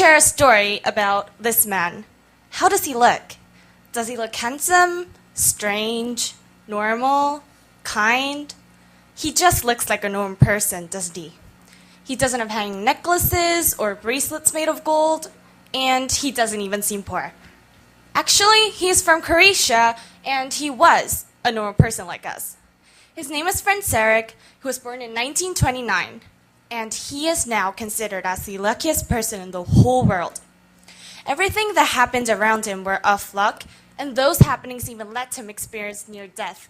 share a story about this man. How does he look? Does he look handsome, strange, normal, kind? He just looks like a normal person, doesn't he? He doesn't have hanging necklaces or bracelets made of gold, and he doesn't even seem poor. Actually, he's from Croatia, and he was a normal person like us. His name is Francerik, who was born in 1929, and he is now considered as the luckiest person in the whole world. Everything that happened around him were off luck, and those happenings even led him experience near death.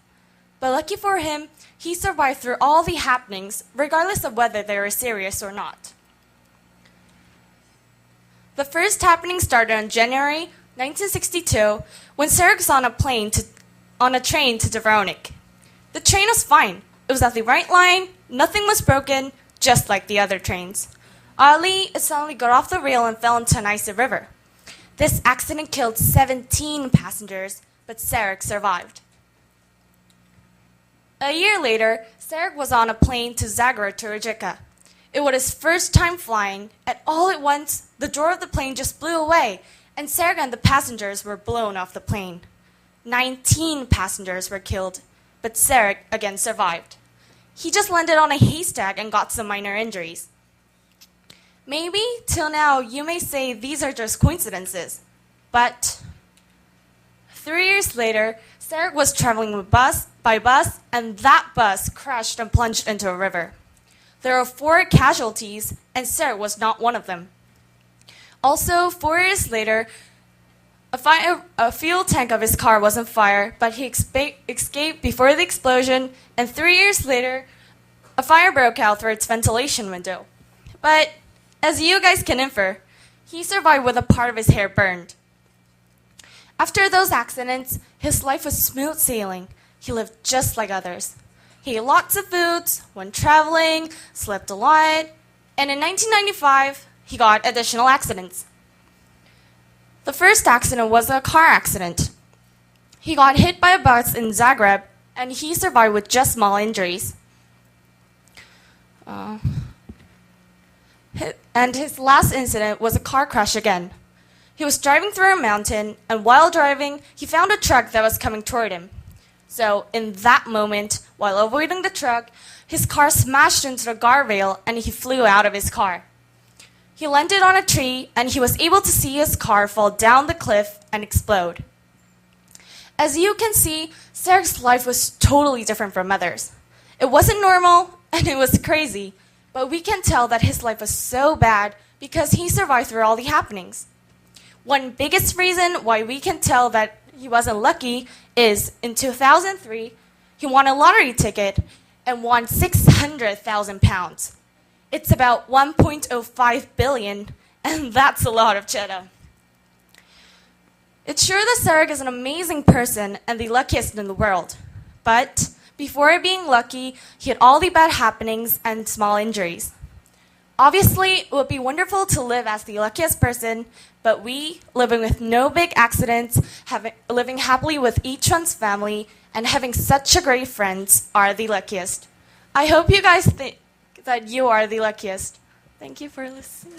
But lucky for him, he survived through all the happenings, regardless of whether they were serious or not. The first happening started on January 1962 when Sarek was on a train to Dubrovnik. The train was fine. It was at the right line, nothing was broken, just like the other trains. Oddly, it suddenly got off the rail and fell into an icy river. This accident killed 17 passengers, but Sarek survived. A year later, Sarek was on a plane to Zagreb to Rijeka. It was his first time flying, and all at once, the door of the plane just blew away, and Sarek and the passengers were blown off the plane. 19 passengers were killed, but Sarek again survived. He just landed on a haystack and got some minor injuries. Maybe, till now, you may say these are just coincidences, but 3 years later, Sarek was traveling by bus, and that bus crashed and plunged into a river. There were 4 casualties, and Sarek was not one of them. Also, 4 years later, a fuel tank of his car was on fire, but he escaped before the explosion, and 3 years later, a fire broke out through its ventilation window. But, as you guys can infer, he survived with a part of his hair burned. After those accidents, his life was smooth sailing. He lived just like others. He ate lots of foods, went traveling, slept a lot, and in 1995, he got additional accidents. The first accident was a car accident. He got hit by a bus in Zagreb, and he survived with just small injuries. And his last incident was a car crash again. He was driving through a mountain, and while driving, he found a truck that was coming toward him. So, in that moment, while avoiding the truck, his car smashed into the guardrail, and he flew out of his car. He landed on a tree, and he was able to see his car fall down the cliff and explode. As you can see, Sarek's life was totally different from others. It wasn't normal, and it was crazy, but we can tell that his life was so bad because he survived through all the happenings. One biggest reason why we can tell that he wasn't lucky is in 2003, he won a lottery ticket and won £600,000. It's about 1.05 billion, and that's a lot of cheddar. It's sure that Sarek is an amazing person and the luckiest in the world. But before being lucky, he had all the bad happenings and small injuries. Obviously, it would be wonderful to live as the luckiest person, but we, living with no big accidents, living happily with each one's family, and having such a great friends, are the luckiest. I hope you guys think that you are the luckiest. Thank you for listening.